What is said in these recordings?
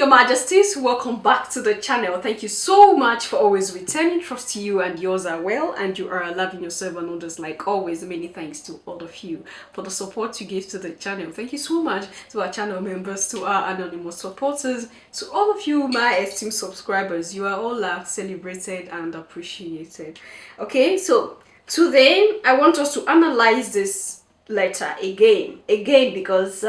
Your Majesties, welcome back to the channel. Thank you so much for always returning. Trust you and yours are well and you are loving yourself and others like always. Many thanks to all of you for the support you give to the channel. Thank you so much to our channel members, to our anonymous supporters, to all of you, my esteemed subscribers. You are all loved, celebrated and appreciated. Okay, so today I want us to analyze this letter again because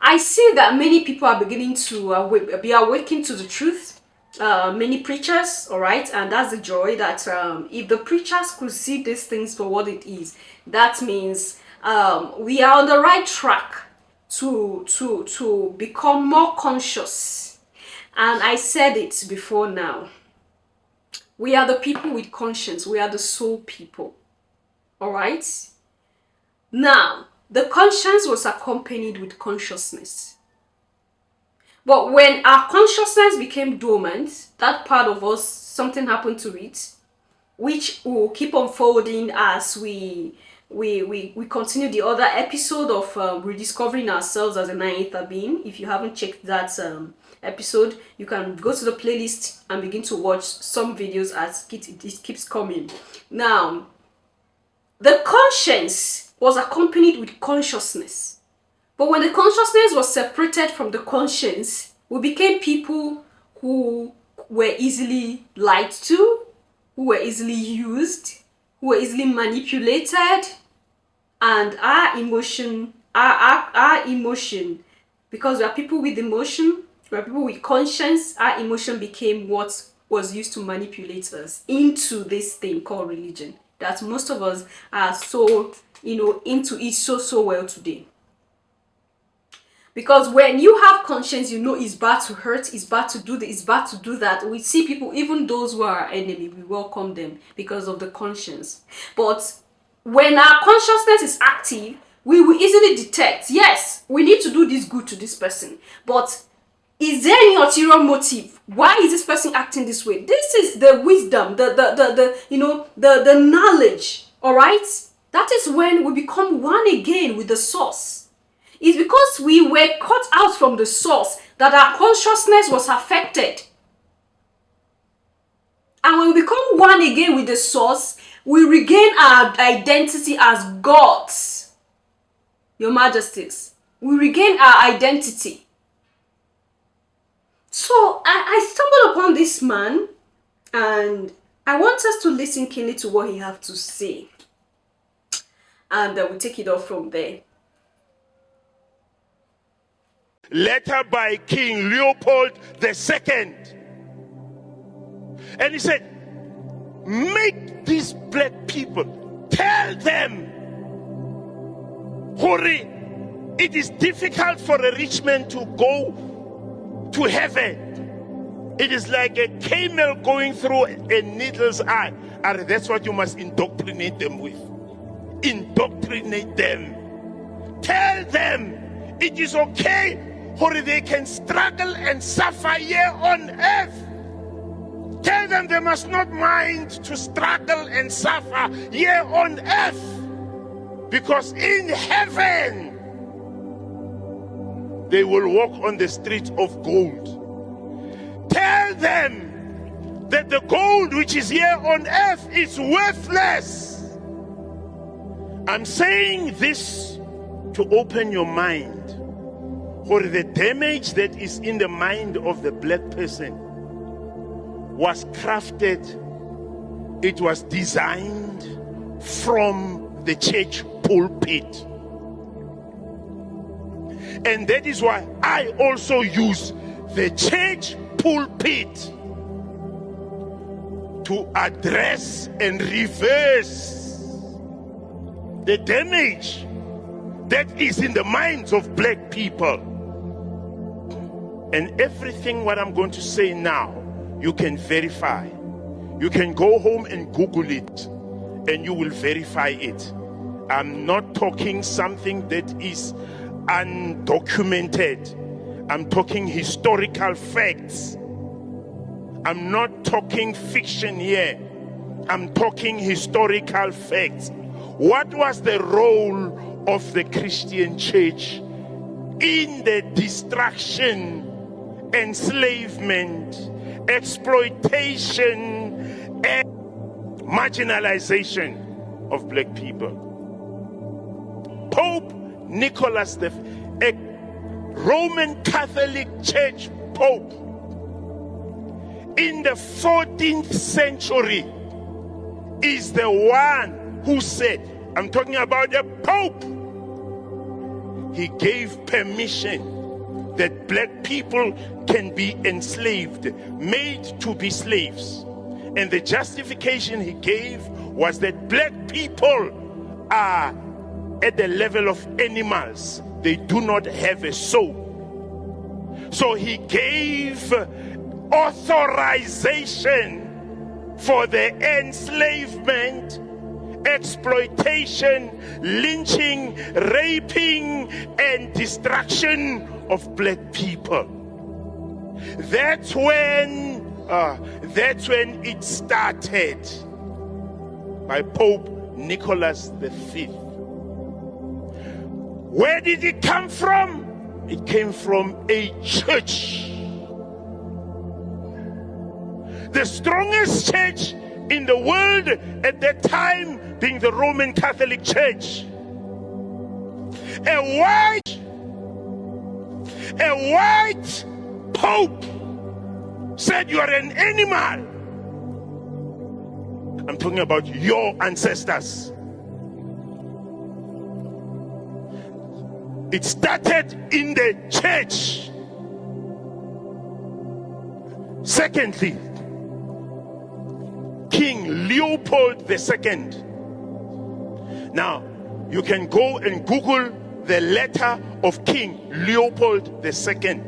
I see that many people are beginning to be awakened to the truth. Many preachers, all right, and that's the joy that if the preachers could see these things for what it is, that means we are on the right track to become more conscious. And I said it before now. We are the people with conscience. We are the soul people. All right? Now, the conscience was accompanied with consciousness. But when our consciousness became dormant, that part of us, something happened to it, which will keep unfolding as we continue the other episode of rediscovering ourselves as a ninth being. If you haven't checked that episode, you can go to the playlist and begin to watch some videos as it keeps coming. Now, the conscience was accompanied with consciousness. But when the consciousness was separated from the conscience, we became people who were easily lied to, who were easily used, who were easily manipulated, and our emotion, because we are people with emotion, we are people with conscience, our emotion became what was used to manipulate us into this thing called religion that most of us are so into it so well today. Because when you have conscience, you know it's bad to hurt, it's bad to do this, it's bad to do that. We see people, even those who are our enemy, we welcome them because of the conscience. But when our consciousness is active, we will easily detect, yes, we need to do this good to this person, but is there any ulterior motive? Why is this person acting this way? This is the wisdom, the knowledge, all right? That is when we become one again with the source. It's because we were cut out from the source that our consciousness was affected. And when we become one again with the source, we regain our identity as gods. Your Majesties, we regain our identity. So I stumbled upon this man and I want us to listen keenly to what he has to say. And we'll take it off from there. Letter by King Leopold II. And he said, make these black people, tell them, Hori, it is difficult for a rich man to go to heaven. It is like a camel going through a needle's eye. And that's what you must indoctrinate them with. Indoctrinate them. Tell them it is okay, or they can struggle and suffer here on earth. Tell them they must not mind to struggle and suffer here on earth, because in heaven they will walk on the streets of gold. Tell them that the gold which is here on earth is worthless. I'm saying this to open your mind for the damage that is in the mind of the black person was crafted, it was designed from the church pulpit. And that is why I also use the church pulpit to address and reverse the damage that is in the minds of black people. And everything what I'm going to say now, you can verify. You can go home and Google it and you will verify it. I'm not talking something that is undocumented. I'm talking historical facts. I'm not talking fiction here. I'm talking historical facts. What was the role of the Christian church in the destruction enslavement, exploitation, and marginalization of black people. Pope Nicholas a Roman Catholic Church Pope in the 14th century is the one who said, I'm talking about the Pope, he gave permission that black people can be enslaved, made to be slaves. And the justification he gave was that black people are at the level of animals. They do not have a soul. So he gave authorization for the enslavement, exploitation, lynching, raping, and destruction of black people. That's when it started by Pope Nicholas V. Where did it come from? It came from a church. The strongest church in the world at that time being the Roman Catholic Church. A white Pope said you are an animal. I'm talking about your ancestors. It started in the church. Secondly, King Leopold II. Now, you can go and Google the letter of King Leopold II.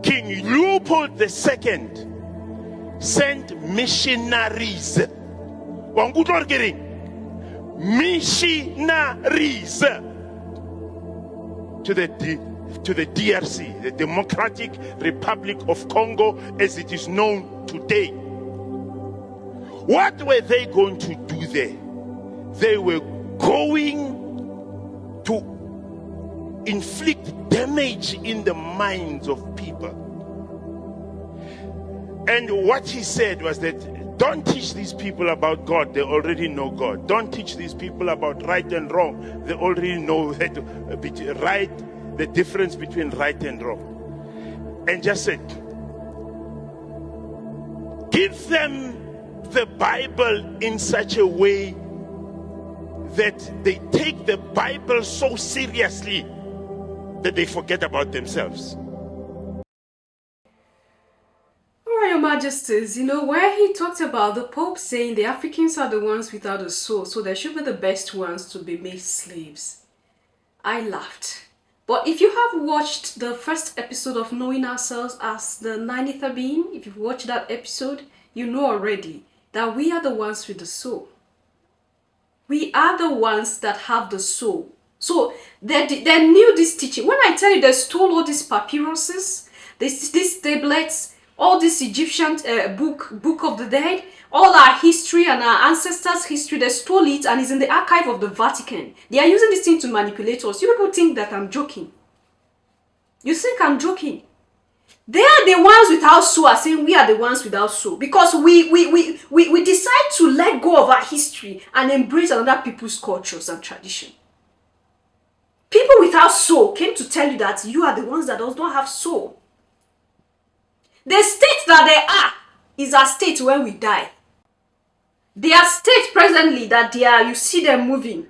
King Leopold II sent missionaries. Missionaries to the DRC, the Democratic Republic of Congo, as it is known today. What were they going to do there? They were going to inflict damage in the minds of people. And what he said was that don't teach these people about God, they already know God. Don't teach these people about right and wrong, they already know the difference between right and wrong. And just said, give them the Bible in such a way that they take the Bible so seriously that they forget about themselves. Alright, Your Majesties, where he talked about the Pope saying the Africans are the ones without a soul, so they should be the best ones to be made slaves. I laughed. But if you have watched the first episode of Knowing Ourselves as the 90th being, if you've watched that episode, you know already that we are the ones with the soul. We are the ones that have the soul. So they knew this teaching. When I tell you they stole all these papyruses, these tablets, all this Egyptian book of the dead, all our history and our ancestors' history, they stole it and it's in the archive of the Vatican. They are using this thing to manipulate us. You people think that I'm joking. You think I'm joking. They are the ones without soul are saying we are the ones without soul. Because we decide to let go of our history and embrace another people's cultures and tradition. People without soul came to tell you that you are the ones that don't have soul. The state that they are is our state when we die. Their state presently that they are, you see them moving,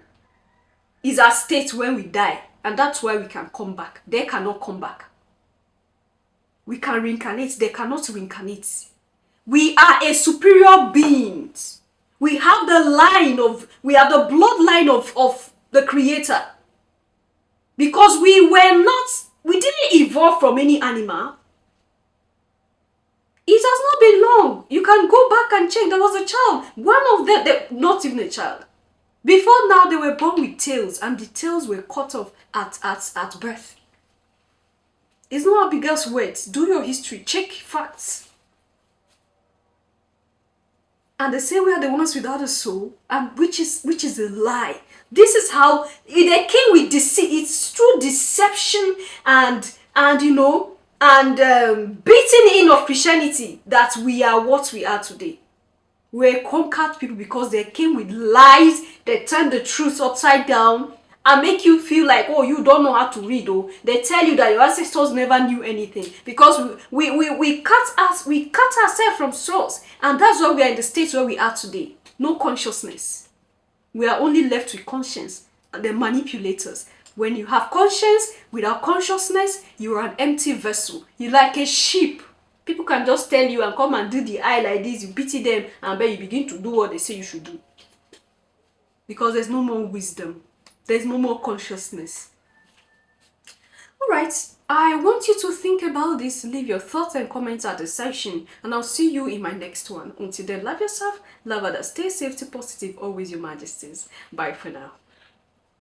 is our state when we die. And that's why we can come back. They cannot come back. We can reincarnate. They cannot reincarnate. We are a superior being. We have the bloodline of the Creator. Because we didn't evolve from any animal. It has not been long. You can go back and check. There was a child. One of them, not even a child. Before now, they were born with tails, and the tails were cut off at birth. It's not Abigail's words. Do your history. Check facts. And they say we are the ones without a soul, and which is a lie. This is how they came with deceit. It's through deception and and beating in of Christianity that we are what we are today. We're conquered people because they came with lies, they turned the truth upside down and make you feel like, oh, you don't know how to read. Oh, they tell you that your ancestors never knew anything because we cut ourselves from source, and that's why we are in the state where we are today. No consciousness. We are only left with conscience and the manipulators. When you have conscience without consciousness, you are an empty vessel. You're like a sheep. People can just tell you and come and do the eye like this, you pity them, and then you begin to do what they say you should do. Because there's no more wisdom. There's no more consciousness. Alright, I want you to think about this. Leave your thoughts and comments at the section, and I'll see you in my next one. Until then, love yourself, love others, stay safe, stay positive, always your majesties. Bye for now.